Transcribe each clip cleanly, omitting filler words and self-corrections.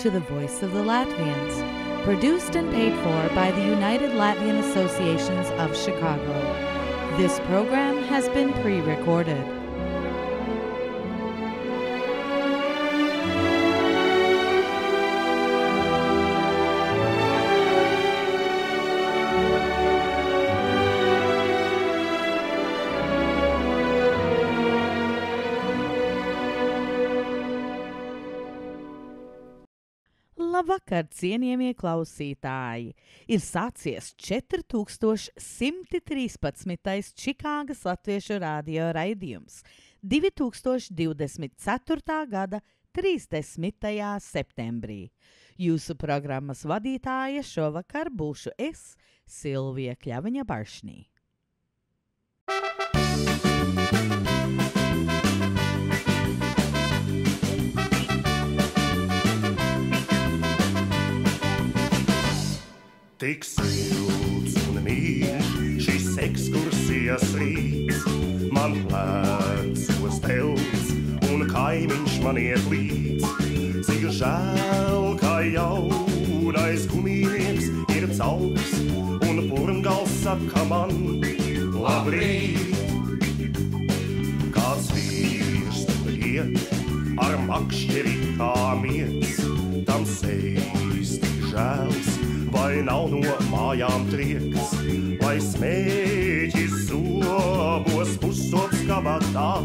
to the Voice of the Latvians, produced and paid for by the United Latvian Associations of Chicago. This program has been pre-recorded. Labvakar, cienījamie klausītāji! Ir sācies 4113. Čikāgas Latviešu radio raidījums 2024. gada 30. septembrī. Jūsu programmas vadītāja šovakar būšu es, Silvija Kļaviņa-Baršnī. Tik silts un mīļš šis ekskursijas rīts, man plecos telts un kaimiņš man iet līdz. Cik žēl, ka jaunais gumijnieks ir cauks un purngals saka man labrīt. Kāds vīrs tur iet ar makšķeri kā miets, tam sejas tik žēls. Vai nav no mājām trieks, vai smēķis zobos pusops kabatā,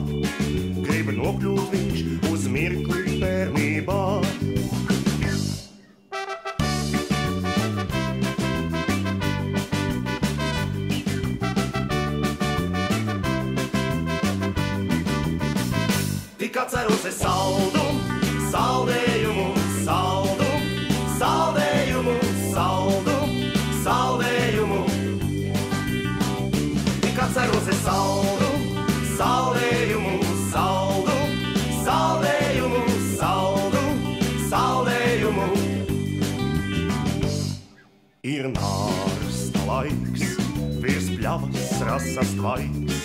grib nokļūt viņš uz mirkli bērnībā. Tik atceros es saldumu, saldējumu, saldumu, saldējumu, saldējumu. Tik atceros es saldumu, saldējumu, saldējumu, saldējumu. Ir nārsta laiks, virs pļavas rasas tvaiks,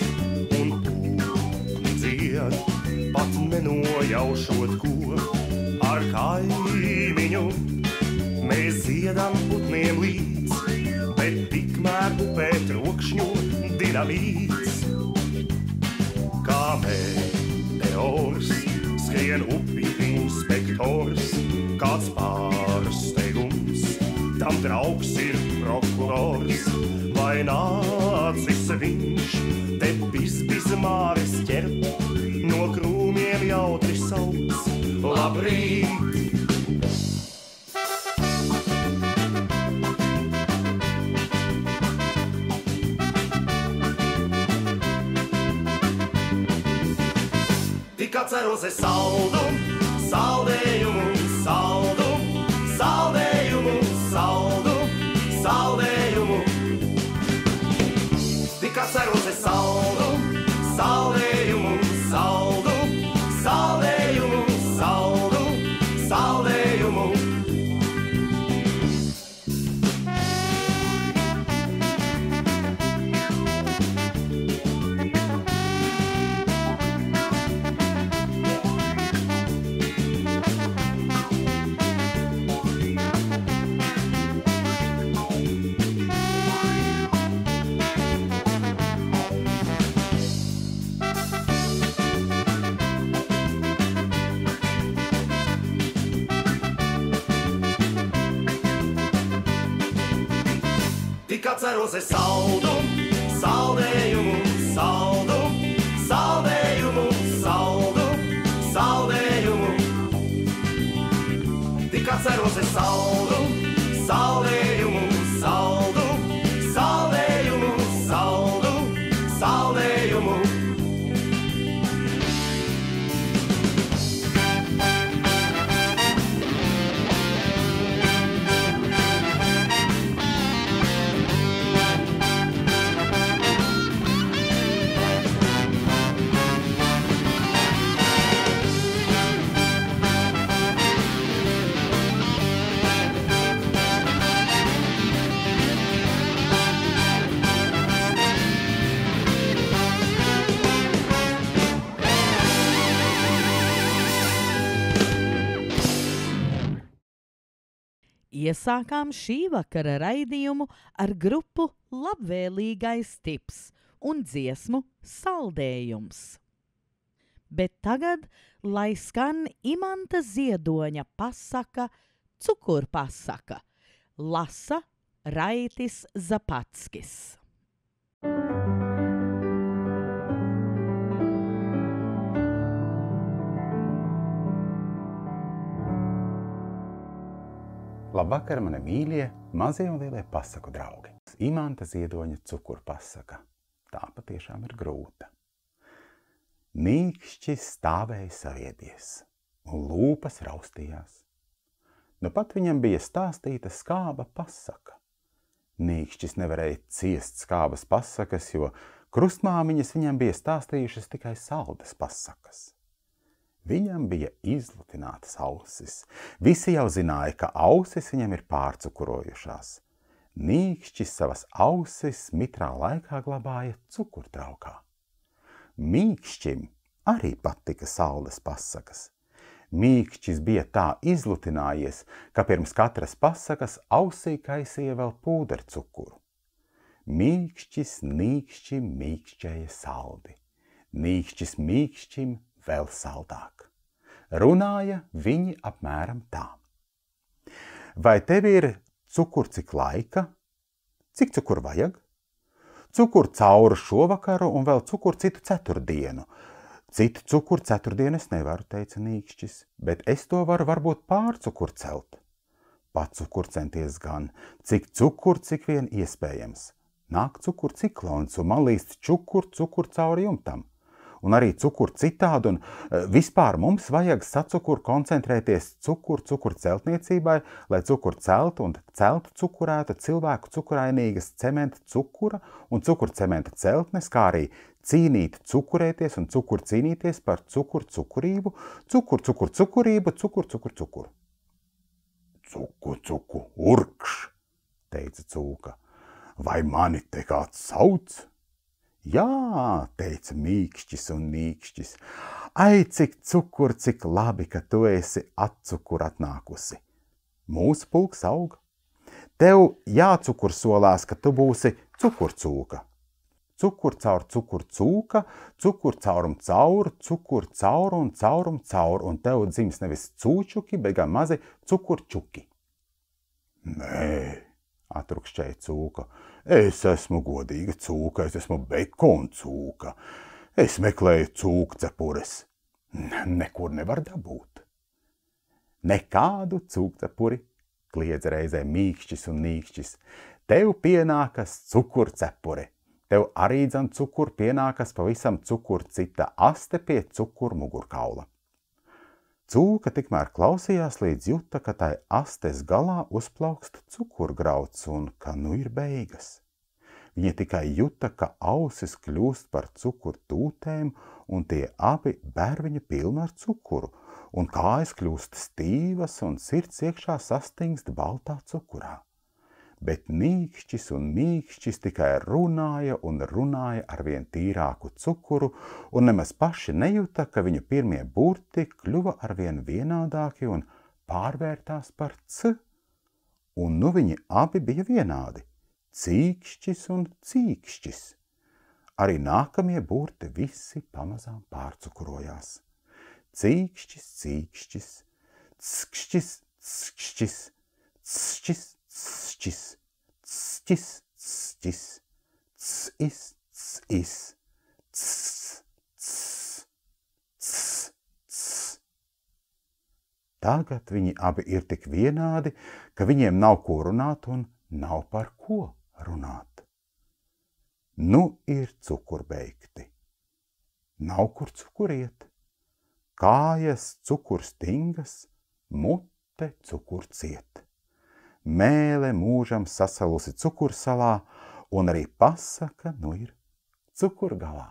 un pūkņi dzied, pat nenojaušot ko ar kaimiņu. Mēs dziedam putniem līdz, bet tikmēr upē trokšņo dinamīts. Kā meteors skrien upi inspektors, kāds pārsteigums, tam draugs ir prokurors. Vai nācis viņš te bis māres ķert, no krūmiem jautri sauc labrīt. Tik atceros es saldumu, saldējumu, saldumu, saldējumu, saldumu, saldējumu. Tik atceros es saldumu, saldējumu, saldumu, saldējumu, saldumu, saldējumu. Tik atceros es saldumu, saldējumu, saldumu, saldējumu, saldumu, saldējumu. Tik atceros es saldumu, saldējumu, saldumu, saldējumu, saldumu, saldējumu. Iesākām šī vakara raidījumu ar grupu Labvēlīgais tips un dziesmu Saldējums. Bet tagad, lai skan Imanta Ziedoņa pasaka Cukurpasaka, lasa Raitis Zapackis. Labvakar, mani mīļie, mazie un lielie pasaku draugi. Imanta Ziedoņa Cukurpasaka. Tā patiešām ir grūta. Nīkšķis stāvēja saviedies, un lūpas raustījās. Nu pat viņam bija stāstīta skāba pasaka. Nīkšķis nevarēja ciest skābas pasakas, jo krustmāmiņas viņam bija stāstījušas tikai saldas pasakas. Viņam bija izlutinātas ausis. Visi jau zināja, ka ausis viņam ir pārcukurojušās. Nīkšķis savas ausis mitrā laikā glabāja cukurtraukā. Mīkšķim arī patika saldas pasakas. Mīkšķis bija tā izlutinājies, ka pirms katras pasakas ausī kaisīja vēl pūdercukuru. Mīkšķis nīkšķim mīkšķēja saldi. Nīkšķis mīkšķim vēl saldāk. Runāja viņi apmēram tā. Vai tev ir cukuru cik laika? Cik cukuru vajag? Cukuru cauru šovakaru un vēl cukuru citu ceturtdienu. Citu cukuru ceturtdienu es nevaru, teica Nīkšķis, bet es to varu varbūt pārcukuru celt. Pacukuru centies gan, cik cukuru, cik vien iespējams. Nāk cukuru ciklons un man līst cukuru cauri jumtam. Un arī cukuru citādi, un vispār mums vajag sacukuru koncentrēties cukuru celtniecībai, lai cukuru celtu un celtu cukurētu cilvēku cukurainīgas cementa cukura un cukurcementa celtnes, kā arī cīnīt cukurēties un cukuru cīnīties par cukurību, cukurību, cukuru. Cuku, urkš, teica cūka. Vai mani te kāds sauc? Jā, teica Mīkšķis un Nīkšķis. Ai, cik cukuru, cik labi, ka tu esi atcukuru atnākusi. Mūsu pulks aug. Tev jācukursolās, ka tu būsi cukurcūka. Cukuru caur cukuru cūka, cukuru caurum cauru, cukuru cauru un caurum cauru, un tev dzims nevis cūčuki, bet gan mazi cukurčuki. Nē, atrukšķēja cūka. Es esmu godīga cūka, es esmu bekona cūka. Es meklēju cūkcepures. Nekur nevar dabūt. Nekādu cūkcepuri, kliedza reizē Mīkšķis un Nīkšķis. Tev pienākas cukurcepure. Tev arī dzan cukuru pienākas pavisam cukuru cita aste pie cukuru mugurkaula. Cūka tikmēr klausījās, līdz juta, ka tai astes galā uzplaukst cukurgrauds un ka nu ir beigas. Viņa tikai juta, ka ausis kļūst par cukuru tūtēm un tie abi bērviņi pilni ar cukuru, un kājas kļūst stīvas un sirds iekšā sastingst baltā cukurā. Bet Nīkšķis un Mīkšķis tikai runāja un runāja ar vien tīrāku cukuru, un nemaz paši nejuta, ka viņu pirmie burti kļuva ar vien vienādāki un pārvērtās par c. Un nu viņi abi bija vienādi – Cīkšķis un Cīkšķis. Arī nākamie burti visi pamazām pārcukurojās. Cīkšķis, Cīkšķis,Ckšķis, Skšķis, Cšķis, Cšķis, Cšķis, Cšķis, Cis, Cis, Cs, Cs, Cs, Cs. Tagad viņi abi ir tik vienādi, ka viņiem nav ko runāt un nav par ko runāt. Nu ir cukurbeigti. Nav kur cukuriet. Kājas cukurstingas, mute cukurciet. Mēle mūžam sasalusi cukursalā, un arī pasaka nu ir cukurgalā.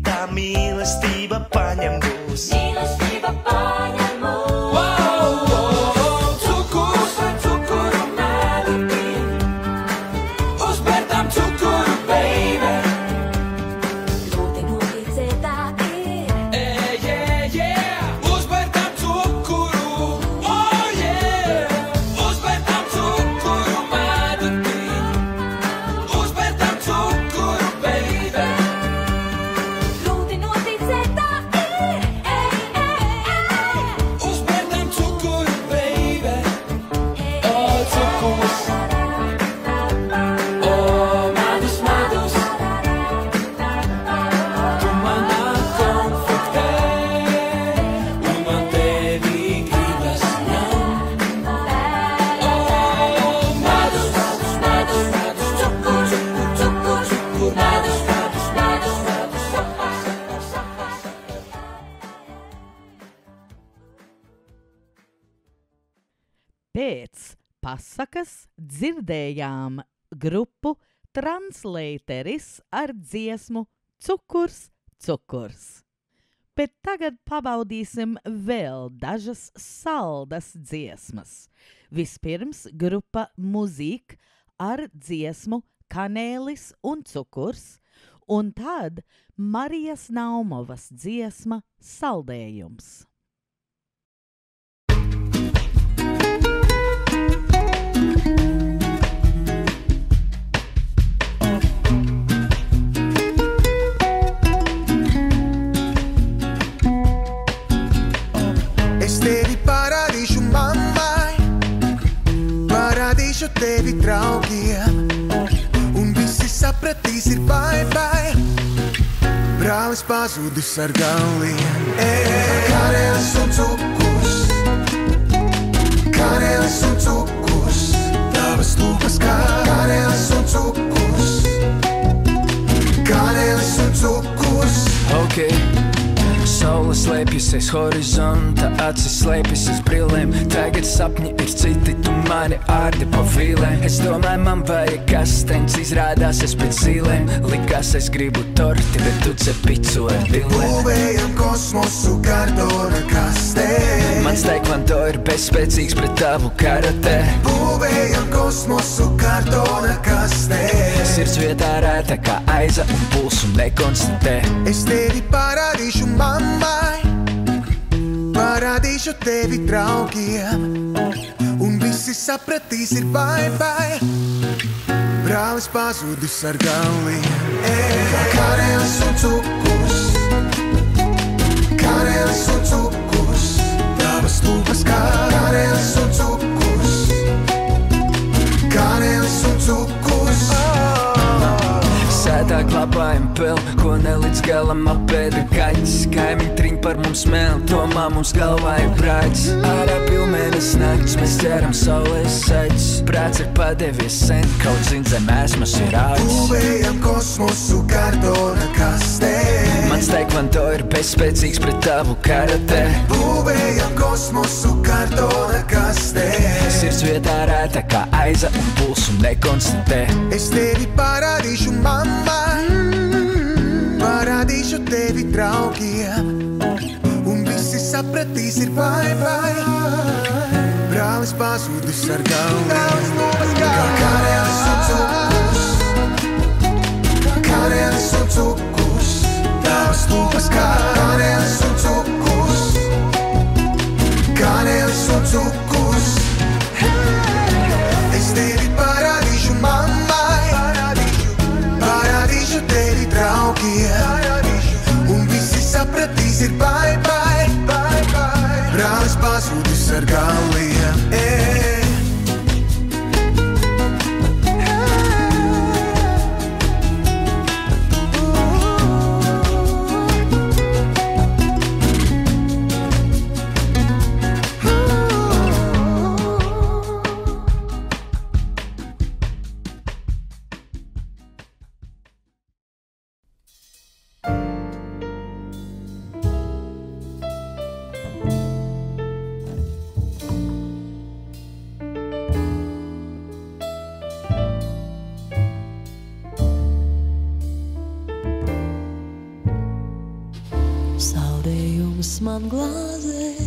tā mīlestība paņem mūs. Mīlestība paņem mūs. Wow, wow, cukurs vai cukuru medutī. Uzbērtam cukuru, baby. Ļoti noticēt tā ir. Yeah, yeah. Uzbērtam cukuru, oh yeah. Uzbērtam cukuru medutī. Uzbērtam cukuru, baby. Ļoti noticēt tā ir. Uzbērtam cukuru, baby. Oh, cukurs. Oh, medus, medus. Tu manā konfliktē, un man tevi gribas ņemt. Oh, medus, medus, medus, medus. Cukur, cukur, cukur, cukur. Medus, medus, medus, medus. Pēc pasakas dzirdējām grupu Translateris ar dziesmu Cukurs, cukurs. Bet tagad pabaudīsim vēl dažas saldas dziesmas. Vispirms grupa Muzīk ar dziesmu Kanēlis un cukurs, un tad Marijas Naumovas dziesma Saldējums. Es tevi parādīšu mammai, parādīšu tevi draugiem, un visi sapratīs ir bye-bye. Brālis pazudis ar galiem. Kanēlis un cukurs, kanēlis un cukurs, tavas lūpas kā kanēlis un cukurs, kanēlis un cukurs. Okay. Saule slēpjusies horizonta, acis slēpjas aiz brillēm. Tagad sapņi ir citi, tu mani ārdi pa vīlēm. Es domāju, man vajag kasteņas, izrādās es pēc zīlēm. Likās es gribu torti, bet tu cep picu ar dillēm. Būvējam kosmosu kartona kastē. Mans taekwondo ir bezspēcīgs pret tavu karate. Būvējam kosmosu kartona kastē. Sirds vietā rēta kā aiza un pulsu nekonstatē. Es tevi parādīšu mammai, parādīšu tevi draugiem, un visi sapratīs ir bye-bye. Brālis pazudis ar galiem. Kanēlis un cukurs, kanēlis un cukurs, tavas lūpas kā kanēlis un cukurs, kanēlis un cukurs. Sētā klapājam pel, ko nelīdz galam apēda kaķis. Kaimiņi triņ par mums mēl, tomā mums galvā ir brāķis. Ārā pilnmēnes nakts, mēs ķeram saulēs saķis. Prāts ir padevies sen, kaut zin zem esmas ir āķis. Būvējam kosmosu kartona kastē. Mans taekwondo ir bezspēcīgs pret tavu karate. Būvējam kosmosu kartona kastē. Sirds vietā rēta kā aiza un pulsu nekonstatē. Es tevi parādīšu mammai, parādīšu tevi draugiem, un visi sapratīs ir bye-bye. Brālis pazudis ar galiem. Kanēlis un cukurs, kanēlis un cukurs, tavas lūpas kā kanēlis un cukurs, kanēlis un cukurs. Es tevi parādīšu mammai, parādīšu tevi draugiem, un visi sapratīs ir bye-bye. Brālis pazudis ar galiem. Saldējums man glāzē,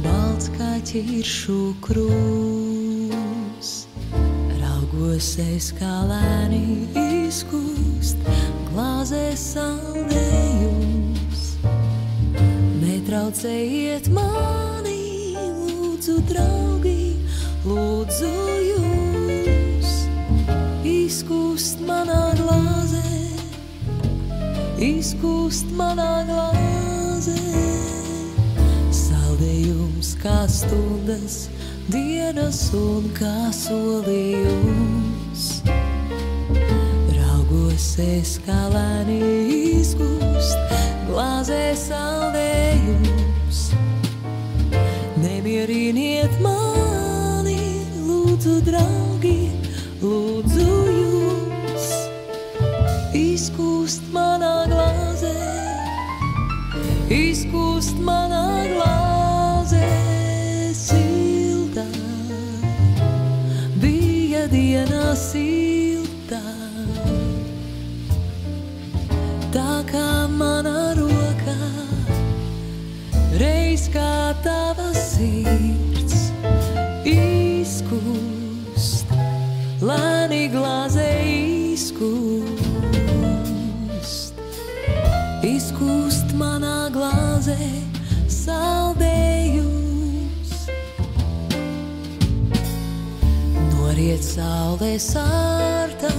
balts kā ķiršu krūms. Raugos es kā lēni izkūst, glāzē saldējums. Netraucējiet mani, lūdzu, draugi, lūdzu jūs. Izkūst manā glāzē, izkūst manā glāzē. Saldējums kā stundas, dienas un kā solījums. Raugos es kā lēni izkūst, glāzē saldējums. Nemieriniet mani, lūdzu, draugi, lūdzu jūs. Izkūst manā glāzē, izkūst manā glāzē. Siltā bija diena siltā, tā kā manā rokā, reiz kā tava sirds. Izkūst, lēni glāzē izkūst. Izkūst manā glāzē saldējums. Noriet saulē sārtā,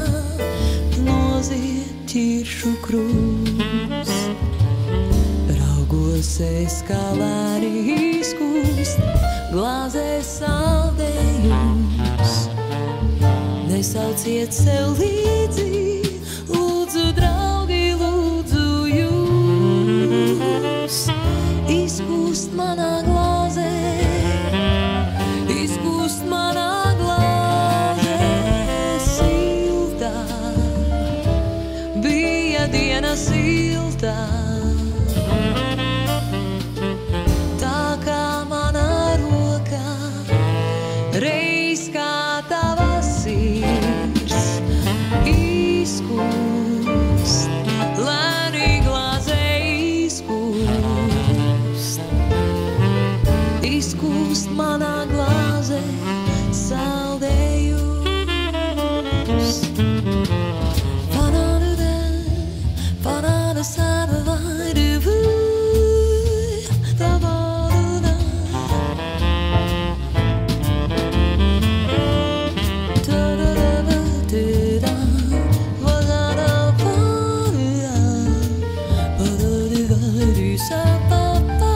noziet ķiršu krūms. Raugos es kā lēni izkūst, glāzē saldējums. Nesauciet sev līdzi, lūdzu, draugi, lūdzu jūs. Izkūst manā glāzē, izkūst manā glāzē. Siltā bija diena siltā, tā kā manā rokā, reiz kā tava sirds. Izkūst, lēni glāzē izkūst. Izkūst manā glāzē saldējums. Panāda, panāda, sādavaidu, tavāda. Ta-da-da-ba-da-da, wa-da-da-ba-da-da, ba-da-da-ba-da-sa-ba-ba,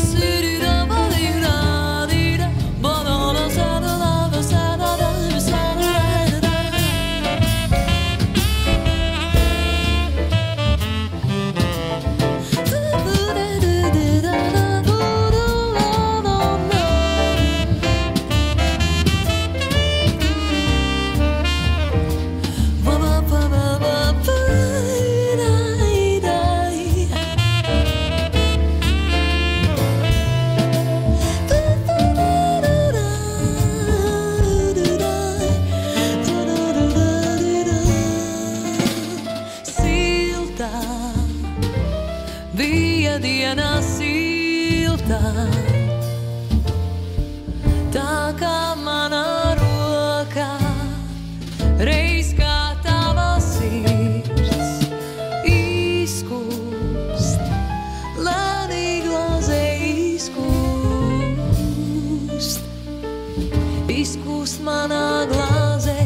si-di-da-ba-di-da-di-da, ba-da-da-sa-da-da-ba-sa-da-da-ba-sa-da-da-da. Siltā bija diena siltā, tā kā manā rokā, reiz kā tava sirds. Izkūst, lēni glāzē izkūst. Izkūst manā glāzē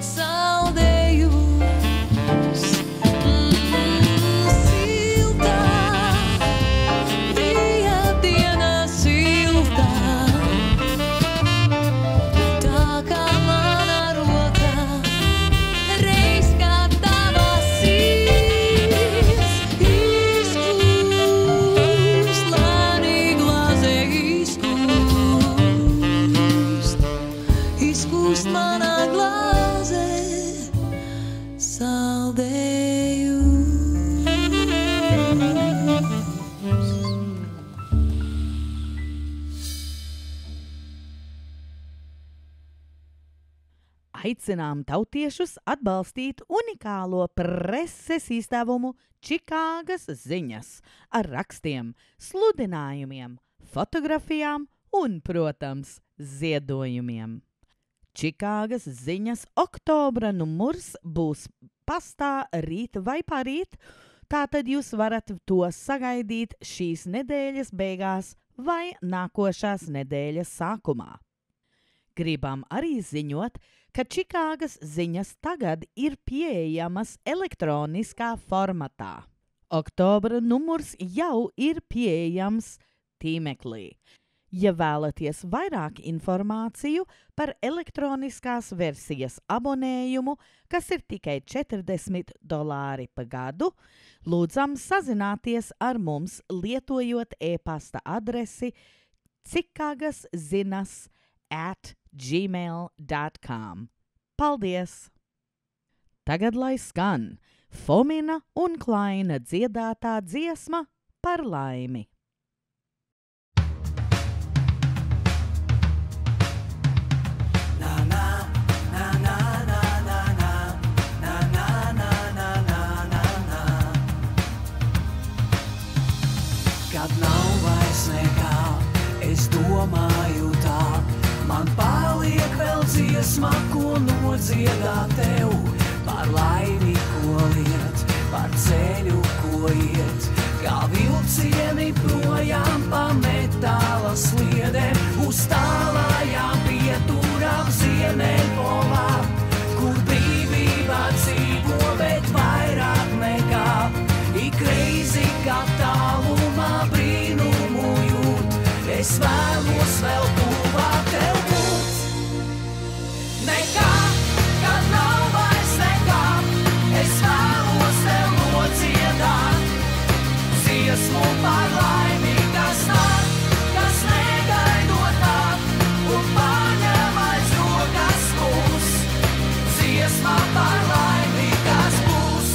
saldējums. Siltā bija diena siltā, tā kā manā rokā, Aicinām tautiešus atbalstīt unikālo preses izdevumu Čikāgas ziņas ar rakstiem, sludinājumiem, fotografijām un, protams, ziedojumiem. Čikāgas ziņas oktobra numurs būs pastā rīt vai parīt, tātad jūs varat to sagaidīt šīs nedēļas beigās vai nākošās nedēļas sākumā. Gribam arī ziņot, ka Čikāgas ziņas tagad ir pieejamas elektroniskā formatā. Oktobra numurs jau ir pieejams tīmeklī. Ja vēlaties vairāk informāciju par elektroniskās versijas abonējumu, kas ir tikai $40 pa gadu, lūdzam sazināties ar mums, lietojot e-pasta adresi cikāgaszinas@gmail.com. Paldies! Tagad lai skan Fomina un Klaina dziedātā dziesma par laimi. Kad nav vairs nekā, es domāju tā, man paliek vēl dziesma, ko nodziedāt tev, par laimi, ko liet, par ceļu, ko iet, kā vilcieni projām pa metāla sliedēm, uz tālājām pieturām Ziemeļpolā, kur brīvībā dzīvo, bet vairāk nekā. Ik reizi, kā tālumā brīnumu jūt, es vēlos vēl tuvāk tev būt. Nekā, kad nav vairs nekā, es vēlos tev nodziedāt. Dziesmu par laimi, kas nāk, kas negaidot nāk, un paņem aiz rokas mūs. Dziesma par laimi, kas būs.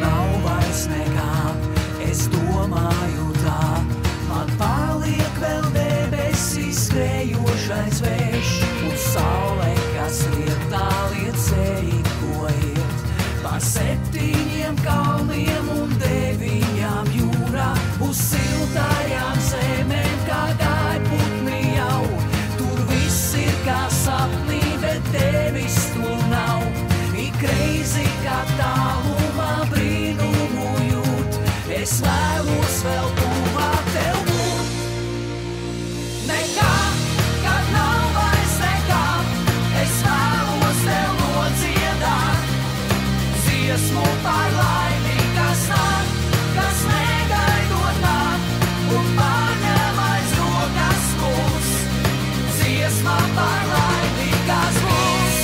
Nav vairs nekā, es domāju tā, man paliek vēl debesīs skrejošais vējš, un saule, kas riet tāliet ceļi, ko iet, par 7 kalniem un 9 jūrā, uz siltajām zemēm, kā gaiputni jau, tur viss ir kā sapnī, bet tevis tur nav, ik reizi, kā tālumā brīnumu jūt, es vēlos vēl tuvāk tev būt. Nekā, kad nav vairs nekā, es vēlos tev nodziedāt. Dziesmu par laimi, kas nāk, kas negaidot nāk, un paņem aiz rokas mūs. Dziesma par laimi, kas būs.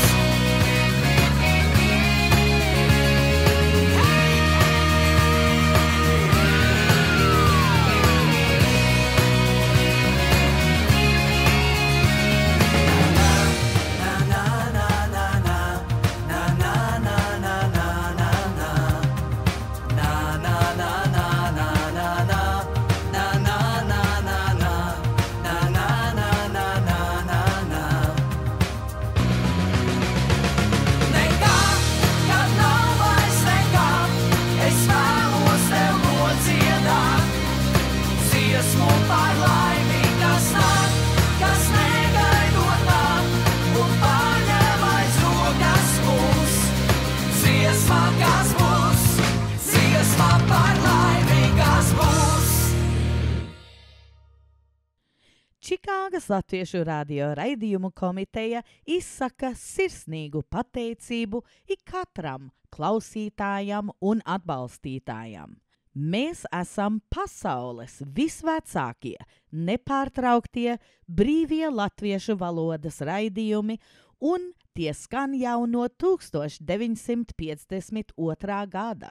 Čikāgas Latviešu radio raidījumu komiteja izsaka sirsnīgu pateicību ikatram klausītājam un atbalstītājam. Mēs esam pasaules visvecākie, nepārtrauktie brīvie latviešu valodas raidījumi, un tie skan jau no 1952. gada.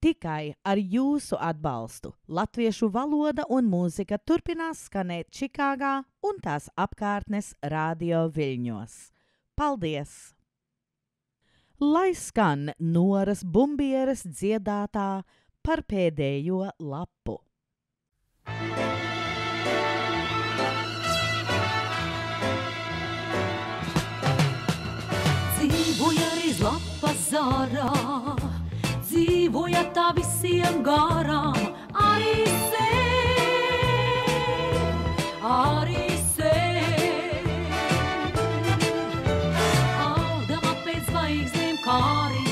Tikai ar jūsu atbalstu latviešu valoda un mūzika turpinās skanēt Čikāgā un tās apkārtnes radio viļņos. Paldies! Lai skan Noras Bumbieres dziedātā par pēdējo lapu. dzīvoja tā visiem garām, arī Audama pēc zvaigznēm kāri,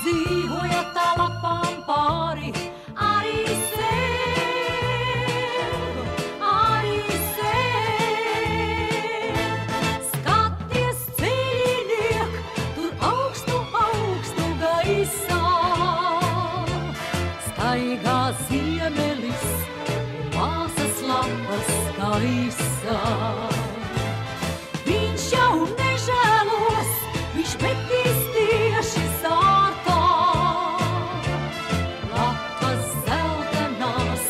dzīvoja tā lapām pāri, arī skaties ceļiniek, tur augstu gaisā, staigā ziemelis, māsas lapas gaisā. Viņš jau nežēlos, viņš metīs tieši sārtā. Lapas zeltenās,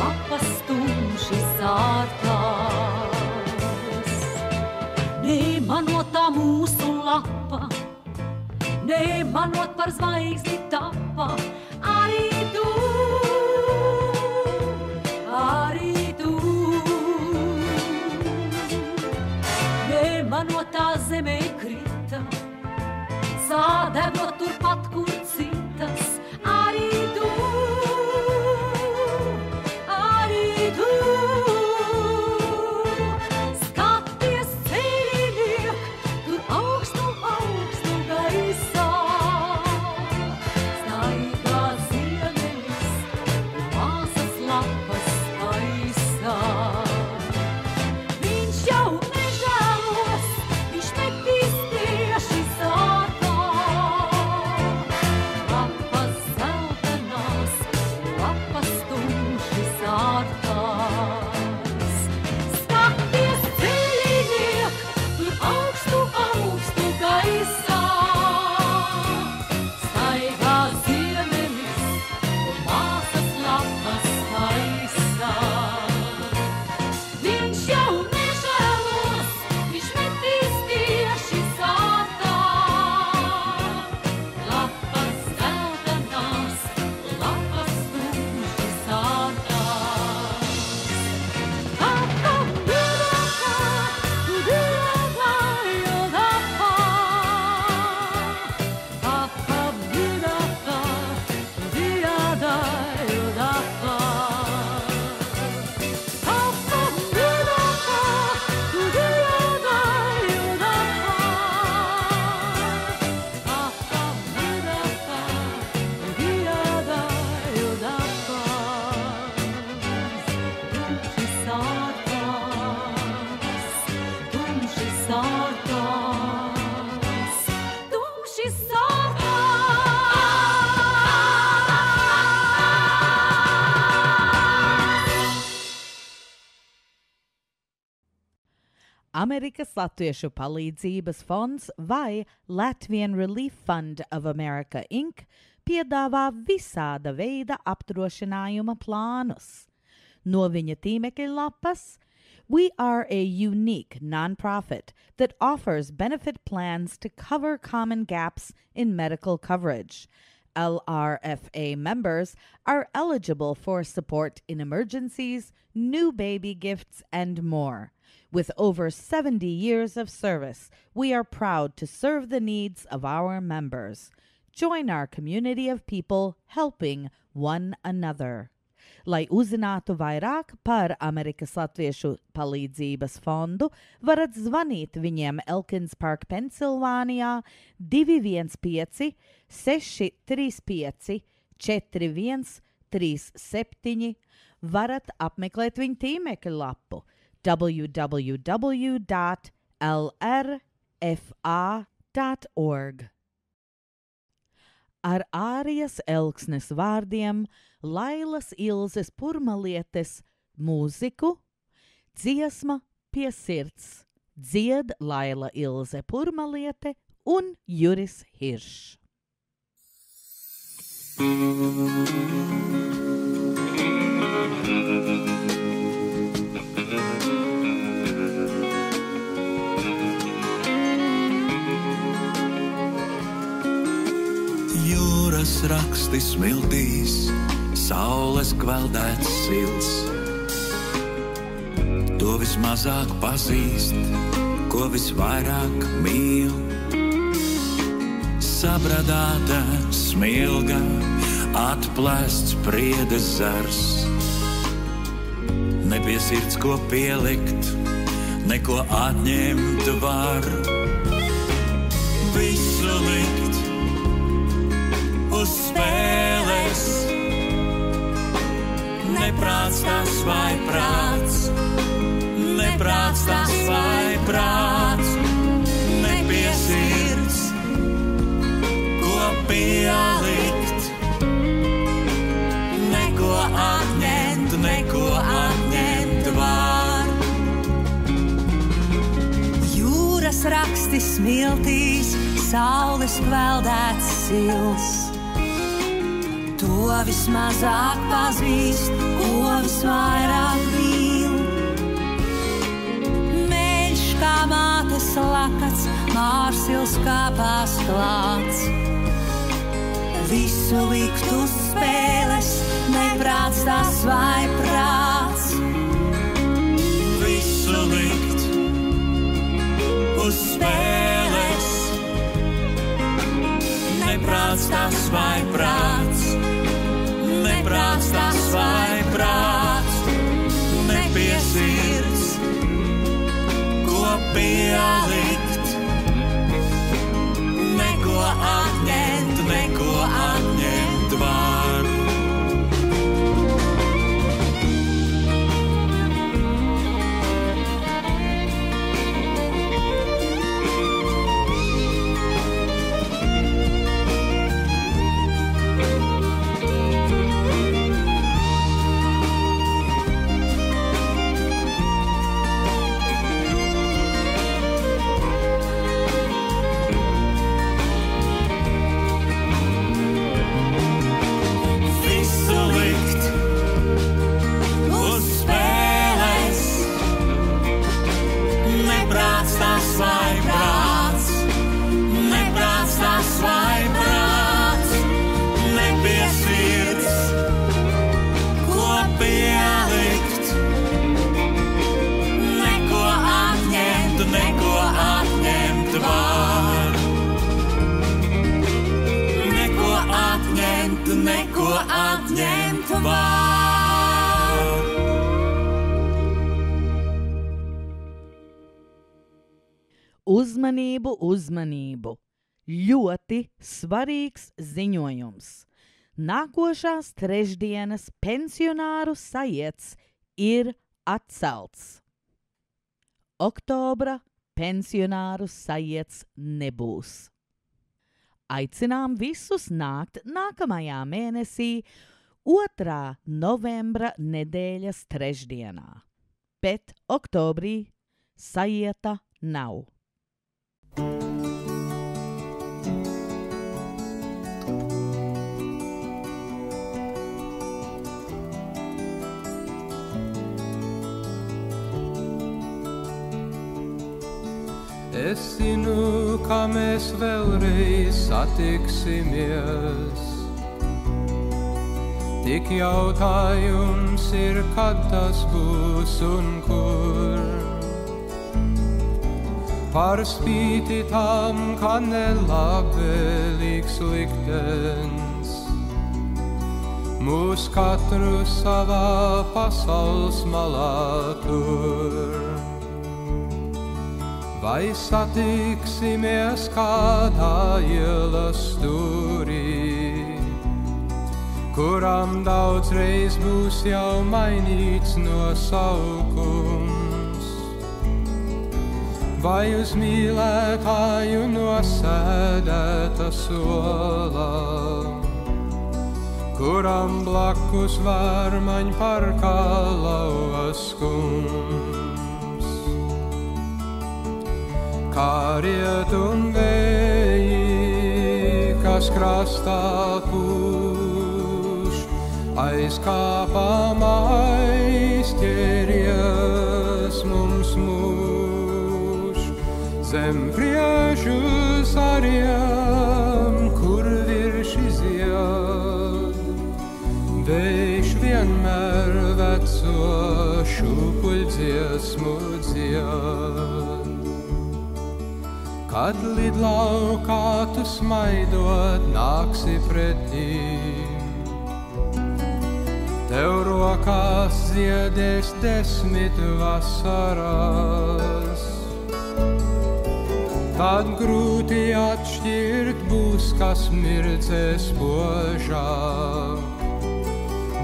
lapas tumši sārtās. Nemanot tā mūsu lapa, nemanot par zvaigzni tapa, arī tu. Nemanot tā zemē krita, sādegot turpat, kur citas, arī tu. Skaties ceļiniek, tur augstu gaisā, staigā ziemelis, māsas lapas gaisā. Viņš jau nežēlos, viņš metīs tieši sārtā. Lapas zeltenās, lapas tumši sārtās. Skaties ceļiniek, tur augstu gaisā, staigā ziemelis un māsas lapas gaisā. Viņš jau nežēlos, viņš metīs tieši sārtā. Lapas zeltenās, lapas tumši sārtās. Amerikas Latviešu palīdzības fonds vai Latvian Relief Fund of America Inc. piedāvā visāda veida apdrošinājuma plānus. No viņa tīmekļa lapas, we are a unique nonprofit that offers benefit plans to cover common gaps in medical coverage. LRFA members are eligible for support in emergencies, new baby gifts, and more. With over 70 years of service, we are proud to serve the needs of our members. Join our community of people helping one another. Lai uzzinātu vairāk par Amerikas Latviešu palīdzības fondu, varat zvanīt viņiem Elkins Park, Pensilvānijā 215-635-4137. Varat apmeklēt viņu tīmekļa lapu www.lrfa.org. Ar Ārijas Elksnes vārdiem Lailas Ilzes Purmalietes mūziku dziesma pie sirds dzied Laila Ilze Purmaliete un Juris Hiršs. Jūras raksti smildīs, saules kveldēts sils. To vismazāk pazīst, ko visvairāk mīl. Sabradāta smilga atplēsts priedes zars. Nebija sirds, ko pielikt, neko atņemt var. Visu likt uz spēles, neprāts tas vai prāts, neprāts tas vai prāts, nepie sirds, ko pielikt, neko atņemt var. Jūras raksti smiltīs, saules kveldēts sils. To vismazāk pazīst, ko visvairāk mīl. Meļš kā mātes lakats, mārsils kāpās klāts. Visu likt uz spēles, neprāts tas vai prāts. Visu likt uz spēles, neprāts tas vai prāts, neprāts tas vai prāts, nepie sirds, ko pielikt, neko atņemt var. Neko atņemt var. Uzmanību, uzmanību! Ļoti svarīgs ziņojums. Nākošās trešdienas pensionāru sajiets ir atcelts. Oktobra pensionāru sajiets nebūs. Aicinām visus nākt nākamajā mēnesī 2. novembra nedēļas trešdienā, bet oktobrī sajieta nav. Es zinu, ka mēs vēlreiz satiksimies. Tik jautājums ir, kad tas būs un kur. Par spīti tam, ka nelabvēlīgs liktenis mūs katru savā pasaules malā tur. Vai satiksimies kādā ielas stūrī, kuram daudzreiz būs jau mainīts nosaukums, vai uz mīlētāju nosēdēta solā, kuram blakus vārmaņparkā lauva skums. Kā rietum vēji, kas krastā pūš, aiz kāpām aizķeries mums mūž. Zem priežu sariem, kur virši zied, vējš vienmēr veco šūpuļdziesmu dzied. Kad lidlaukā tu smaidot nāksi pretī, rokās ziedēs 10 vasaras. Tad grūti atšķirt būs, kas mirdzēs spožāk.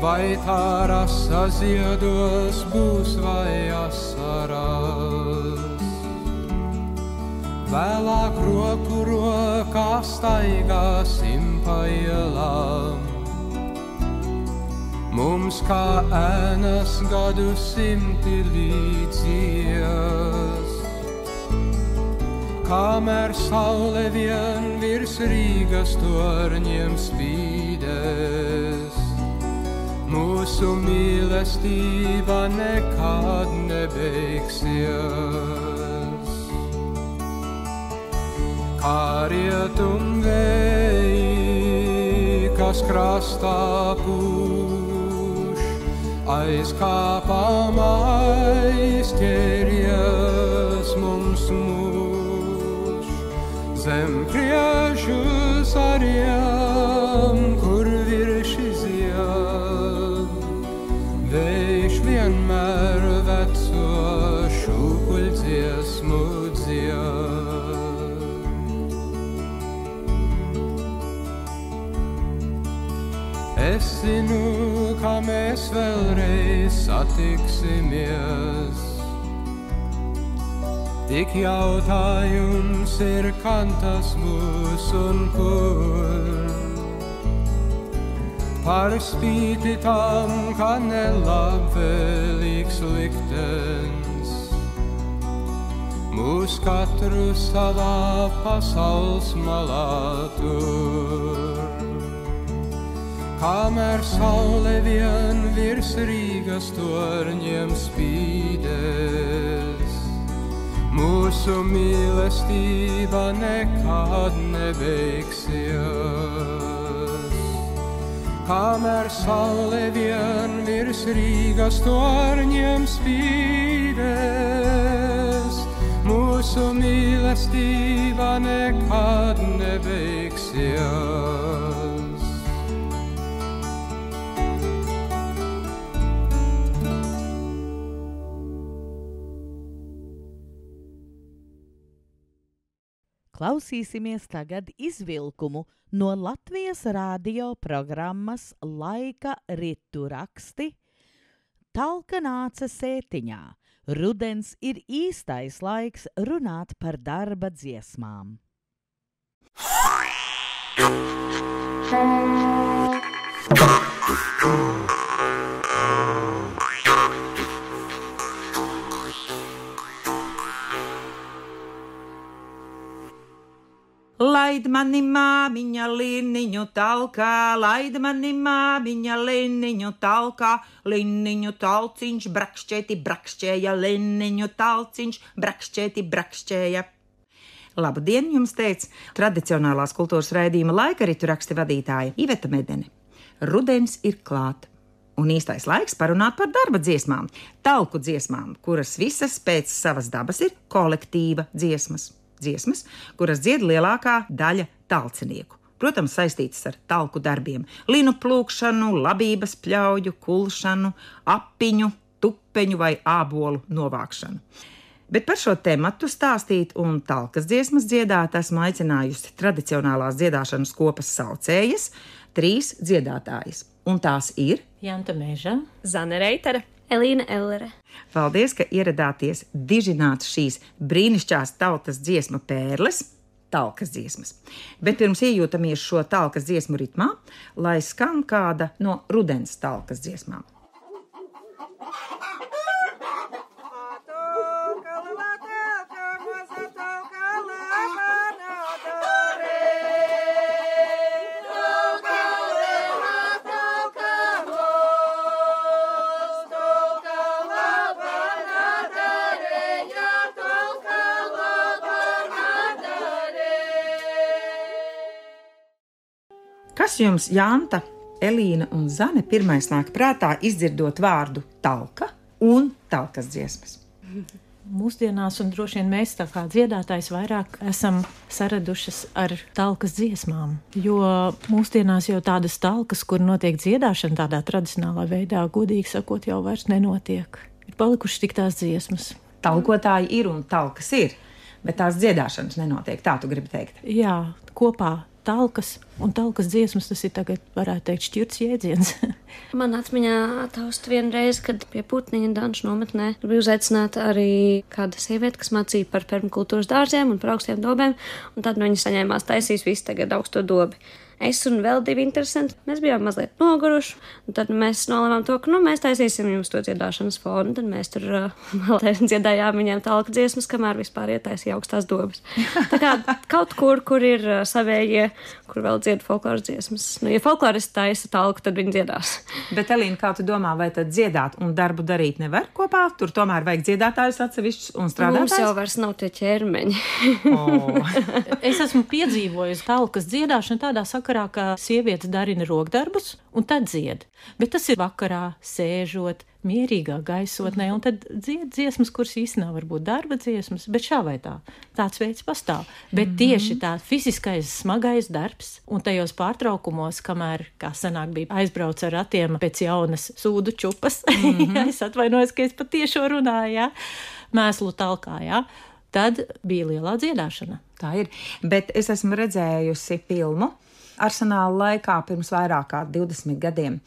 Vai tā rasa ziedos būs vai asaras. Vēlāk roku rokā staigāsim pa ielām. Mums kā ēnas gadu simti līdzies. Kamēr saule vien virs Rīgas torņiem spīdēs, mūsu mīlestība nekad nebeigsies. Kā rietumvēji, kas krastā pūš, aiz kāpām aizķēries mums mūž. Zem priežu sariem, kur virši zied, vējš vienmēr veco šūpuļdziesmu dzied. Es zinu, ka mēs vēlreiz satiksimies. Tik jautājums ir, kan tas būs un kur. Par spīti tam, ka nelabvēlīgs liktenis mūs katru savā pasaules malā tur. Kamēr saule vien virs Rīgas torņiem spīdēs, mūsu mīlestība nekad nebeigsies. Kamēr saule vien virs Rīgas torņiem spīdēs, mūsu mīlestība nekad nebeigsies. Klausīsimies tagad izvilkumu no Latvijas radio programmas Laika ritu raksti. Talka nāca sētiņā. Rudens ir īstais laiks runāt par darba dziesmām. Laid mani māmiņa liniņu talkā, laid mani māmiņa liniņu talkā, liniņu talciņš brakšķēti brakšķēja, liniņu talciņš brakšķēti brakšķēja. Labdien, jums teica tradicionālās kultūras raidījuma Laika ritu raksti vadītāja Iveta Medene. Rudens ir klāt, un īstais laiks parunāt par darba dziesmām, talku dziesmām, kuras visas pēc savas dabas ir kolektīva dziesmas. Dziesmas, kuras dzied lielākā daļa talcinieku. Protams, saistītas ar talku darbiem – linu plūkšanu, labības pļauju, kulšanu, apiņu, tupeņu vai ābolu novākšanu. Bet par šo tematu stāstīt un talkas dziesmas dziedāt esmu aicinājusi tradicionālās dziedāšanas kopas saucējas, 3 dziedātājas. Un tās ir Janta Meža, Zane Reitere, Elīna Ellere. Paldies, ka ieradāties dižināt šīs brīnišķās tautas dziesma pērles, talkas dziesmas. Bet pirms iejūtamies šo talkas dziesmu ritmā, lai skan kāda no rudens talkas dziesmām. Kas jums, Janta, Elīna un Zane, pirmais nāk prātā izdzirdot vārdu talka un talkas dziesmas? Mūsdienās, un droši vien mēs tā kā dziedātājs vairāk esam saradušas ar talkas dziesmām, jo mūsdienās jau tādas talkas, kur notiek dziedāšana tādā tradicionālā veidā, godīgi sakot, jau vairs nenotiek. Ir palikušas tik tās dziesmas. Talkotāji ir un talkas ir, bet tās dziedāšanas nenotiek, tā tu gribi teikt? Jā, kopā talkas un talkas dziesmas, tas ir tagad, varētu teikt, šķirts jēdziens. Man atmiņā taust vienu reizi, kad pie Putniņa danšu nometnē bija uzaicināta arī kāda sieviete, kas mācīja par permakultūras dārziem un par augstiem dobēm, un tad viņa saņēmās taisīs visu tagad augsto dobi. Es un vēl 2 interesanti, mēs bijām mazliet noguruši, un tad mēs nolēmām to, ka, mēs taisīsim jums to dziedāšanas fonu, tad mēs tur vēl dziedājām viņiem talka dziesmas, kamēr vispār ietaisīja augstās dobas. Tā kā kaut kur ir savējie, kur vēl dzied folkloras dziesmas. Ja folkloristi taisa talku, tad viņi dziedās. Bet, Elīna, kā tu domā, vai tad dziedāt un darbu darīt nevar kopā? Tur tomēr vajag dziedātājus atsevišķus un strādātājus? Mums jau vairs nav tie ķermeņi. Es esmu piedzīvojusi talkas dziedāšanu tādā sakarā, ka sievietes darina rokdarbus un tad dzied. Bet tas ir vakarā, sēžot, mierīgā gaisotnē, un tad dzied dziesmas, kuras īsti nav varbūt darba dziesmas, bet šā vai tā. Tāds veids pastāv. Bet tieši tā fiziskais, smagais darbs, un tajos pārtraukumos, kamēr, kā sanāk, bija aizbrauc ar ratiem pēc jaunas sūdu čupas, es atvainojos, ka es patiešo runāju, jā, mēslu talkā, jā, tad bija lielā dziedāšana. Tā ir, bet es esmu redzējusi filmu Arsenāla laikā pirms vairāk kā 20 gadiem.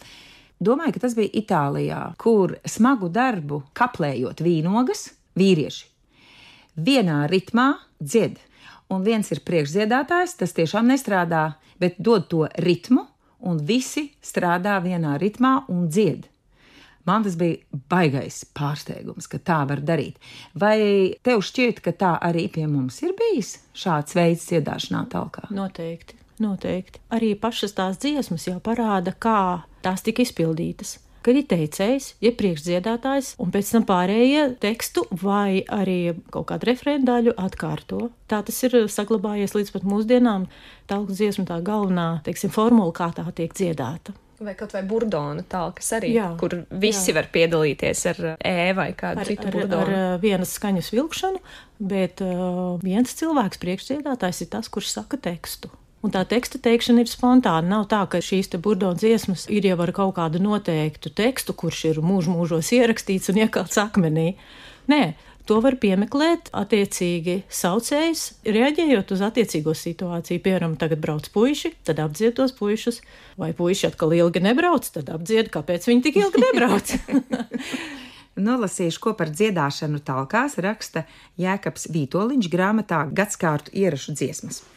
Domāju, ka tas bija Itālijā, kur smagu darbu kaplējot vīnogas vīrieši vienā ritmā dzied. Un viens ir priekšdziedātājs, tas tiešām nestrādā, bet dod to ritmu, un visi strādā vienā ritmā un dzied. Man tas bija baigais pārsteigums, ka tā var darīt. Vai tev šķiet, ka tā arī pie mums ir bijis šāds veids dziedāšanā talkā? Noteikti. Arī pašas tās dziesmas jau parāda, kā tās tika izpildītas. Kad ir teicējs, ja priekšdziedātājs, un pēc tam pārējie tekstu vai arī kaut kādu referendaļu atkārto. Tā tas ir saglabājies līdz pat mūsdienām. Talkas dziesma tā galvenā, formula, kā tā tiek dziedāta. Vai kaut vai burdona talkas arī, kur visi var piedalīties ar vai kādu citu burdonu. Ar vienas skaņas vilkšanu, bet viens cilvēks priekšdziedātājs ir tas, kurš saka tekstu. Un tā teksta teikšana ir spontāna. Nav tā, ka šīs te burdona dziesmas ir jau ar kaut kādu noteiktu tekstu, kurš ir mūžos ierakstīts un iekalts akmenī. Nē, to var piemeklēt attiecīgi saucējs, reaģējot uz attiecīgo situāciju. Piemēram, tagad brauc puiši, tad apdzied tos puišus, vai puiši atkal ilgi nebrauc, tad apdzied, kāpēc viņi tik ilgi nebrauc. Nolasīšu, ko par dziedāšanu talkās raksta Jēkabs Vītoliņš grāmatā Gadskārtu ierašu dziesmas.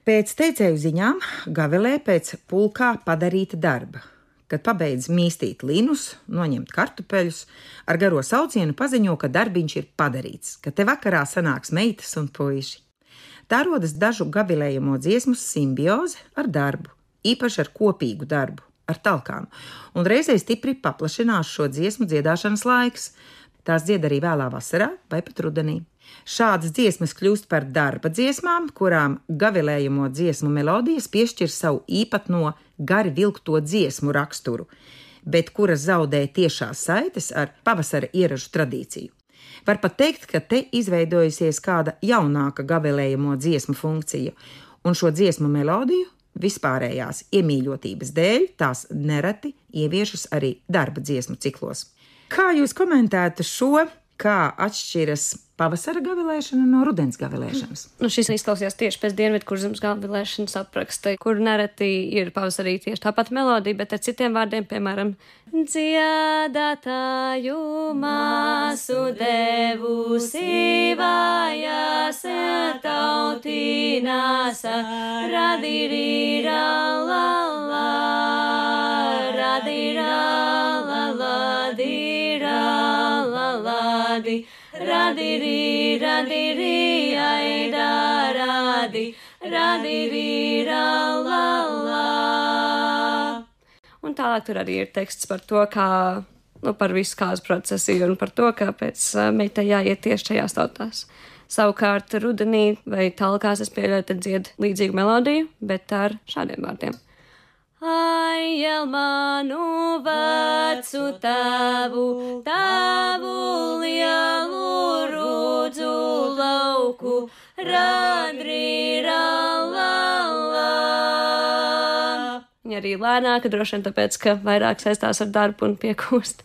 Pēc teicēju ziņām gavilē pēc pulkā padarīta darba. Kad pabeidz mīstīt linus, noņemt kartupeļus, ar garo saucienu paziņo, ka darbiņš ir padarīts, ka te vakarā sanāks meitas un puiši. Tā rodas dažu gavilējamo dziesmu simbioze ar darbu, īpaši ar kopīgu darbu, ar talkām, un reizē stipri paplašinās šo dziesmu dziedāšanas laiks. Tās dzied arī vēlā vasarā vai pat rudenī. Šādas dziesmas kļūst par darba dziesmām, kurām gavilējamo dziesmu melodijas piešķir savu īpatno gari vilkto dziesmu raksturu, bet kuras zaudē tiešās saites ar pavasara ieražu tradīciju. Var pat teikt, ka te izveidojusies kāda jaunāka gavilējamo dziesmu funkcija, un šo dziesmu melodiju vispārējās iemīļotības dēļ tās nereti ieviešas arī darba dziesmu ciklos. Kā jūs komentētu šo, kā atšķiras pavasara gavilēšana no rudens gavilēšanas? Šis izklausījās tieši pēc Dienvidkurzemes gavilēšanas apraksta, kur nereti ir pavasarī tieši tāpat melodija, bet ar citiem vārdiem, piemēram, dziedātāju māsu devusi vājas tautīnās, radirīra la la, radirā la la, dirā la la, di. Radiri, radiri, aida, radi, radiri, ra, la, la. Un tālāk tur arī ir teksts par to, kā, par visu kāzu procesiju un par to, kāpēc meitai jāiet tieši šajās tautās. Savukārt rudenī vai talkās es pieļauju, tad dzied līdzīgu melodiju, bet ar šādiem vārdiem. Ai, jel manu vecu tavu lielu rūku. lauku, radrīralala. Viņa arī lēnāka, droši vien tāpēc, ka vairāk saistās ar darbu un piekūst.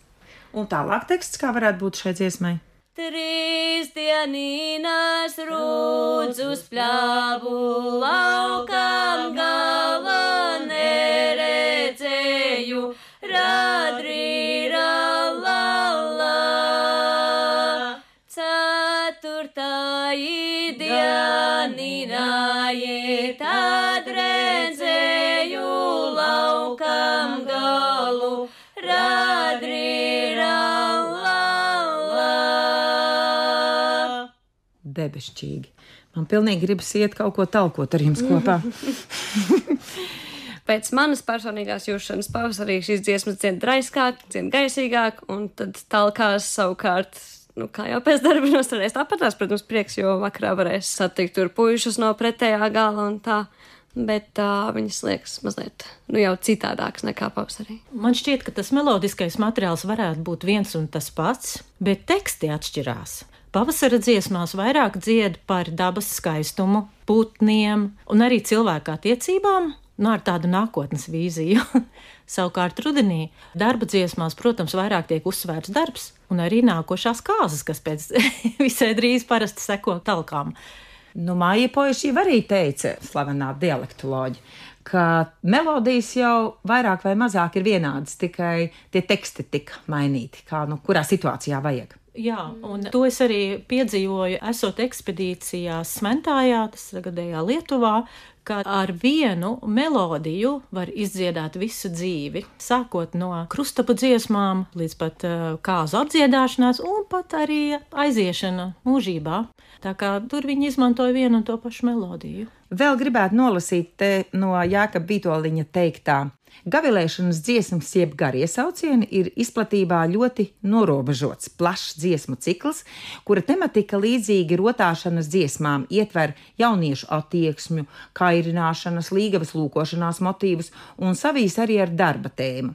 Un tālāk teksts, kā varētu būt šai dziesmai? Trīs dienīnas rūdz uz pļāvu laukam galva neredzēju, radrīralala. Ceturtā dienīna iet atredzēju laukam galu, radrīralala. Debešķīgi. Man pilnīgi gribas iet kaut ko talkot ar jums kopā. Pēc manas personīgās jūšanas pavasarī šīs dziesmas dzied draiskāk, dzied gaisīgāk, un tad talkās savukārt, kā jau pēc darba nostrādēs, tāpatās, protams, prieks, jo vakarā varēs satikt tur puišus no pretējā gala un tā, bet viņas liekas mazliet, jau citādākas nekā pavasarī. Man šķiet, ka tas melodiskais materiāls varētu būt viens un tas pats, bet teksti atšķirās. Pavasara dziesmās vairāk dzied par dabas skaistumu, putniem un arī cilvēku attiecībām, ar tādu nākotnes vīziju. Savukārt rudenī darba dziesmās, protams, vairāk tiek uzsvērts darbs un arī nākošās kāzas, kas pēc visai drīz parasti seko talkām. Māja Poišīva arī teica, slavenā dialektoloģi, ka melodijas jau vairāk vai mazāk ir vienādas, tikai tie teksti tika mainīti, kā kurā situācijā vajag. Jā, un to es arī piedzīvoju, esot ekspedīcijās Smentājā, tas tagadējā Lietuvā, ka ar vienu melodiju var izdziedāt visu dzīvi, sākot no krustapu dziesmām līdz pat kāzu apdziedāšanās un pat arī aiziešana mūžībā. Tā kā tur viņi izmantoja vienu un to pašu melodiju. Vēl gribētu nolasīt te no Jākaba Vītoliņa teiktā. Gavilēšanas dziesmas jeb garie saucieni ir izplatībā ļoti norobežots, plašs dziesmu cikls, kura tematika līdzīgi rotāšanas dziesmām ietver jauniešu attieksmju, kairināšanas, līgavas lūkošanās motīvus un savīs arī ar darba tēmu.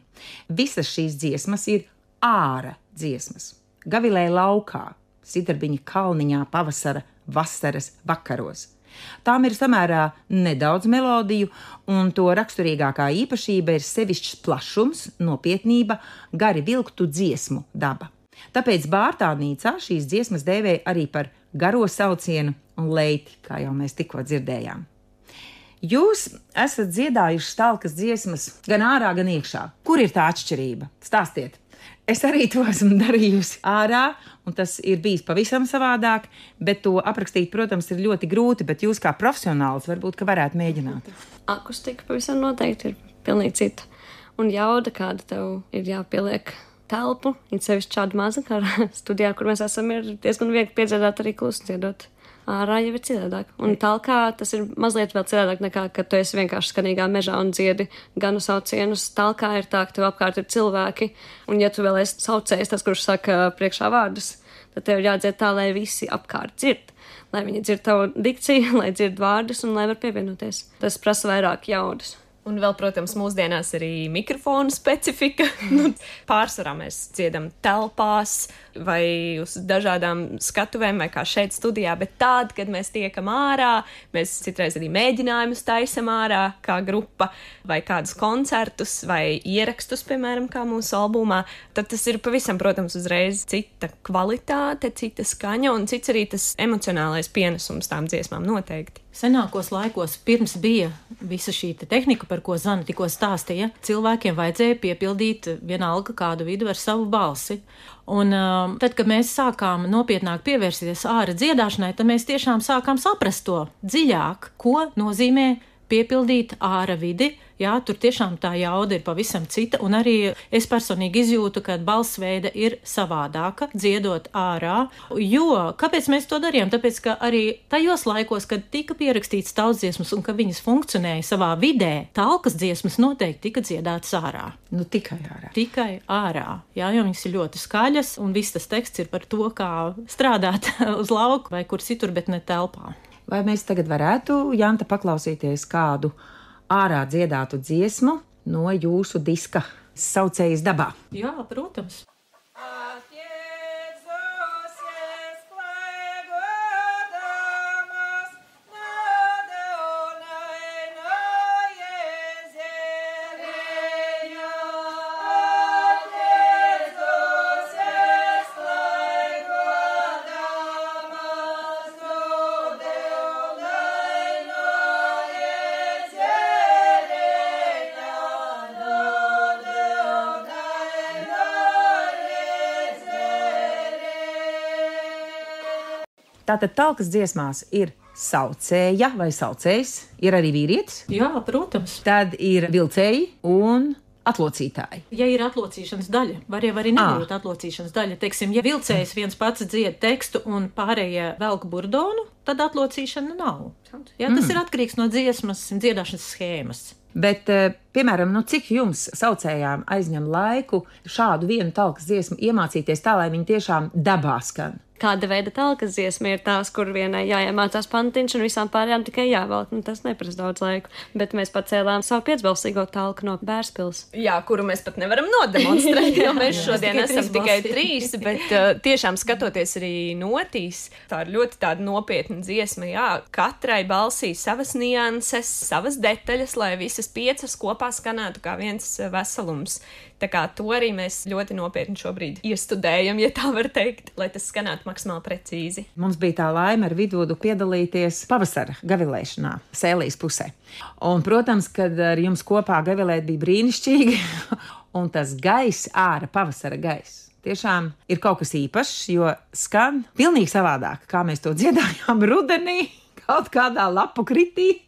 Visas šīs dziesmas ir āra dziesmas. Gavilē laukā, Sidarbiņa kalniņā pavasara, vasaras vakaros. Tām ir samērā nedaudz melodiju, un to raksturīgākā īpašība ir sevišķs plašums, nopietnība, gari vilktu dziesmu daba. Tāpēc Bārtānīcā šīs dziesmas dēvēja arī par garo saucienu un leiti, kā jau mēs tikko dzirdējām. Jūs esat dziedājuši talkas dziesmas gan ārā, gan iekšā. Kur ir tā atšķirība? Stāstiet! Es arī to esmu darījusi ārā, un tas ir bijis pavisam savādāk, bet to aprakstīt, protams, ir ļoti grūti, bet jūs kā profesionāls varbūt, ka varētu mēģināt. Akustika pavisam noteikti ir pilnīgi cita. Un jauda, kāda tev ir jāpieliek telpu, ir sevišķi šāda maza, kā studijā, kur mēs esam, ir diezgan viegli piedziedāt arī klusu dziedot. Ārā jau ir citādāk. Un talkā tas ir mazliet vēl citādāk nekā, kad tu esi vienkārši skanīgā mežā un dziedi ganu saucienus. Talkā ir tā, ka tev apkārt ir cilvēki, un ja tu vēl esi saucējs, tas, kurš saka priekšā vārdus, tad tev jādzied tā, lai visi apkārt dzird. Lai viņi dzird tavu dikciju, lai dzird vārdus un lai var pievienoties. Tas prasa vairāk jaudas. Un vēl, protams, mūsdienās arī mikrofonu specifika. Pārsvarā mēs dziedam telpās vai uz dažādām skatuvēm, vai kā šeit studijā, bet tād, kad mēs tiekam ārā, mēs citreiz arī mēģinājumus taisam ārā kā grupa, vai kādus koncertus, vai ierakstus, piemēram, kā mūsu albumā, tad tas ir pavisam, protams, uzreiz cita kvalitāte, cita skaņa un cits arī tas emocionālais pienesums tām dziesmām noteikti. Senākos laikos, pirms bija visa šī tehnika, par ko Zana tikko stāstīja, cilvēkiem vajadzēja piepildīt vienalga kādu vidu ar savu balsi. Un tad, kad mēs sākām nopietnāk pievērsties āra dziedāšanai, tad mēs tiešām sākām saprast to dziļāk, ko nozīmē piepildīt āra vidi. Jā, tur tiešām tā jauda ir pavisam cita, un arī es personīgi izjūtu, ka balsveida ir savādāka, dziedot ārā. Jo, kāpēc mēs to darījām? Tāpēc, ka arī tajos laikos, kad tika pierakstīts tautsdziesmas un ka viņas funkcionēja savā vidē, talkas dziesmas noteikti tika dziedātas ārā. Tikai ārā. Tikai ārā, jā, jo viņas ir ļoti skaļas, un viss tas teksts ir par to, kā strādāt uz lauku vai kur citur, bet ne telpā. Vai mēs tagad varētu, Janta, paklausīties kādu ārā dziedātu dziesmu no jūsu diska Saucējas dabā? Jā, protams. Tātad talkas dziesmās ir saucēja vai saucējs, ir arī vīrietis. Jā, protams. Tad ir vilcēji un atlocītāji. Ja ir atlocīšanas daļa, var jau arī nebūt atlocīšanas daļa. Teiksim, ja vilcējs viens pats dzied tekstu un pārējie velk burdonu, tad atlocīšana nav. Jā, tas ir atkarīgs no dziesmas un dziedāšanas schēmas. Bet, piemēram, cik jums saucējām aizņem laiku šādu vienu talkas dziesmu iemācīties tā, lai viņi tiešām dabā skan? Kāda veida talkas dziesma ir tās, kur vienai jāiemācās pantiņš un visām pārējām tikai jāvelk. Tas neprasa daudz laiku, bet mēs pacēlām savu piecbalsīgo talku no Bērspils. Jā, kuru mēs pat nevaram nodemonstrēt, jo mēs šodien esam tikai 3, bet tiešām skatoties arī notīs, tā ir ļoti tāda nopietna dziesma, jā, katrai balsī savas nianses, savas detaļas, lai visas 5 kopā skanētu kā viens veselums. Tā kā to arī mēs ļoti nopietni šobrīd iestudējam, ja tā var teikt, lai tas skanētu maksimāli precīzi. Mums bija tā laime ar Vidvudu piedalīties pavasara gavilēšanā Sēlijas pusē. Un, protams, kad ar jums kopā gavilēt bija brīnišķīgi, un tas gaiss ārā, pavasara gaiss, tiešām ir kaut kas īpašs, jo skan pilnīgi savādāk, kā mēs to dziedājām rudenī, kaut kādā lapu kritī.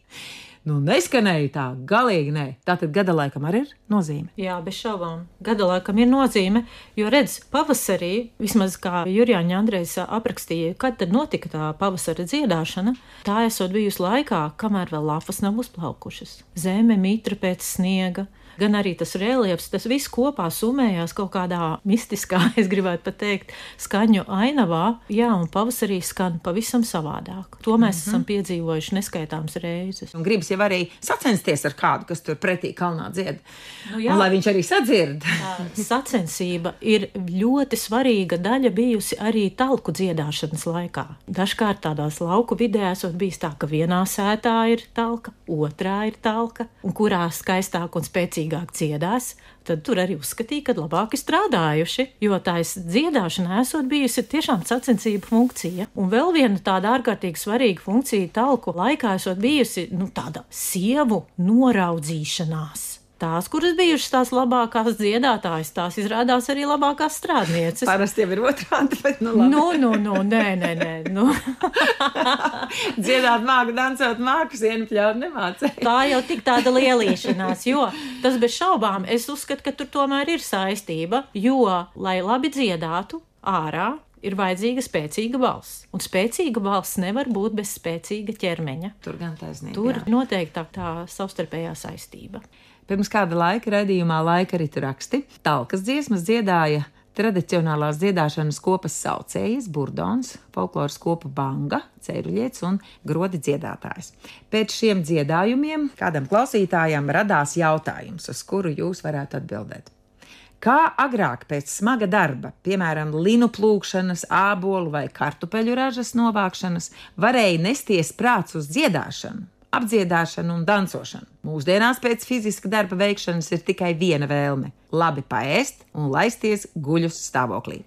Neskanēja tā, galīgi nē. Tātad gada laikam arī ir nozīme. Jā, bez šaubām. Gada laikam ir nozīme, jo redz, pavasarī, vismaz kā Jurjāņa Andrejs aprakstīja, kad tad notika tā pavasara dziedāšana, tā esot bijusi laikā, kamēr vēl lapas nav uzplaukušas. Zeme mitra pēc sniega, gan arī tas reliefs, tas viss kopā sumējās kaut kādā mistiskā, es gribētu pat teikt, skaņu ainavā, jā, un pavasarī skan pavisam savādāk. To mēs esam piedzīvojuši neskaitāms reizes. Un gribas jau arī sacensties ar kādu, kas tur pretī kalnā dzied. Jā. Un lai viņš arī sadzird. Sacensība ir ļoti svarīga daļa bijusi arī talku dziedāšanas laikā. Dažkārt tādās lauku vidē esot bijis tā, ka vienā sētā ir talka, otrā ir talka, un kurā skaistāk un spēcīgāk dziedās, tad tur arī uzskatīja, ka labāki strādājuši, jo tais dziedāšana esot bijusi tiešām sacensību funkcija. Un vēl viena tāda ārkārtīgi svarīga funkcija talku laikā esot bijusi, tāda sievu noraudzīšanās. Tās, kuras bijušas tās labākās dziedātājas, tās izrādās arī labākās strādnieces. Parasti jau ir otrādi, bet labi. Nē. Dziedāt māku, dancot māku, sienu pļaut nemācēja. Tā jau tik tāda lielīšanās, jo tas bez šaubām, es uzskatu, ka tur tomēr ir saistība, jo, lai labi dziedātu ārā, ir vajadzīga spēcīga balss. Un spēcīga balss nevar būt bez spēcīga ķermeņa. Tur gan taisnība. Tur noteikti tā savstarpējā saistība. Pirms kāda laika raidījumā Laika ritu raksti talkas dziesmas dziedāja tradicionālās dziedāšanas kopas saucējas, burdons, folkloras kopa banga, ceiruļietis un grodi dziedātājs. Pēc šiem dziedājumiem kādam klausītājam radās jautājums, uz kuru jūs varētu atbildēt. Kā agrāk pēc smaga darba, piemēram, linu plūkšanas, ābolu vai kartupeļu ražas novākšanas, varēja nesties prāts uz dziedāšanu, apdziedāšanu un dancošanu? Mūsdienās pēc fiziska darba veikšanas ir tikai viena vēlme – labi paēst un laisties guļus stāvoklī.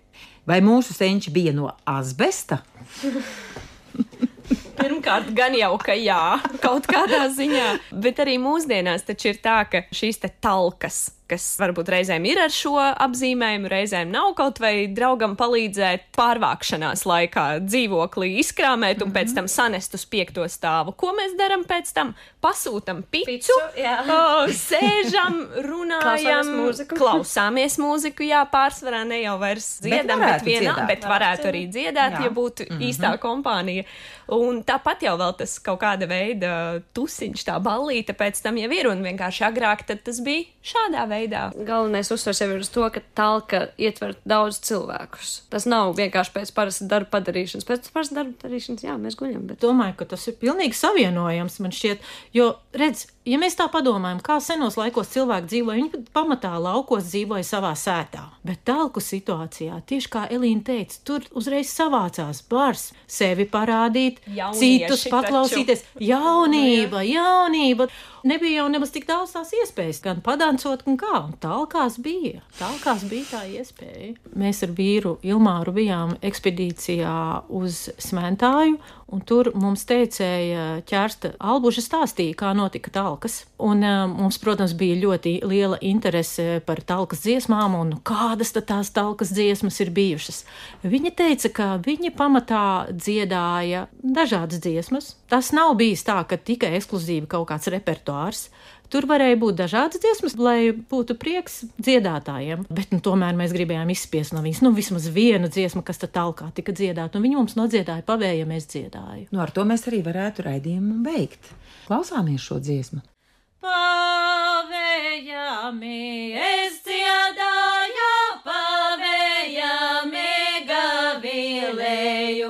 Vai mūsu senči bija no asbesta? Pirmkārt, gan jau, ka jā, kaut kādā ziņā, bet arī mūsdienās taču ir tā, ka šīs te talkas, kas varbūt reizēm ir ar šo apzīmējumu, reizēm nav, kaut vai draugam palīdzēt pārvākšanās laikā dzīvoklī izkrāmēt un pēc tam sanest uz 5. stāvu. Ko mēs daram pēc tam? Pasūtam picu, sēžam, runājam, klausāmies mūziku, jā, pārsvarā ne jau vairs dziedam, bet varētu arī dziedāt, ja būtu īstā kompānija. Un tāpat jau vēl tas kaut kāda veida tusiņš, tā ballīte pēc tam jau ir, un vienkārši agrāk tad tas bija šādā veidā. Galvenais uzsvars jau ir uz to, ka talka ietver daudz cilvēkus. Tas nav vienkārši pēc parasta darba padarīšanas. Pēc parasta darba padarīšanas, jā, mēs guļam. Bet... Domāju, ka tas ir pilnīgi savienojams, man šķiet, jo, redz, ja mēs tā padomājam, kā senos laikos cilvēki dzīvoja, viņi pamatā laukos dzīvoja savā sētā. Bet talku situācijā, tieši kā Elīna teica, tur uzreiz savācās bars, sevi parādīt, citus paklausīties. Jaunība. Nebija jau nemaz tik daudz tās iespējas, gan padancot, gan kā, un talkās bija tā iespēja. Mēs ar vīru Ilmāru bijām ekspedīcijā uz Smentāju, un tur mums teicēja ķērsta Albuža stāstīja, kā notika talka. talkas. Un mums, protams, bija ļoti liela interese par talkas dziesmām un kādas tad tās talkas dziesmas ir bijušas. Viņi teica, ka viņi pamatā dziedāja dažādas dziesmas. Tas nav bijis tā, ka tikai ekskluzīvi kaut kāds repertuārs. Tur varēja būt dažādas dziesmas, lai būtu prieks dziedātājiem. Bet tomēr mēs gribējām izspiest no viņas vismaz vienu dziesmu, kas tad talkā tika dziedāta. Un viņi mums nodziedāja pavēja, mēs dziedāju. Ar to mēs arī varētu raidījumu beigt. Klausāmies šo dziesmu. Pavējami es dziedāju, pavējami gavilēju.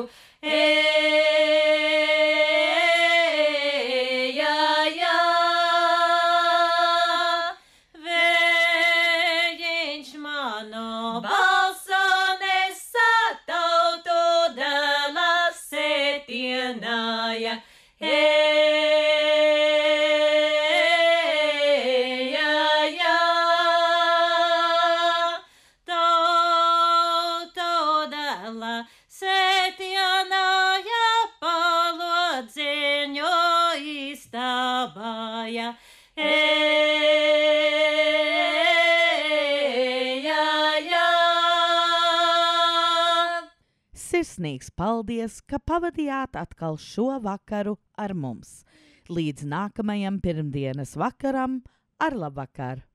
Sirsnīgs paldies, ka pavadījāt atkal šo vakaru ar mums. Līdz nākamajam pirmdienas vakaram, ar labvakar!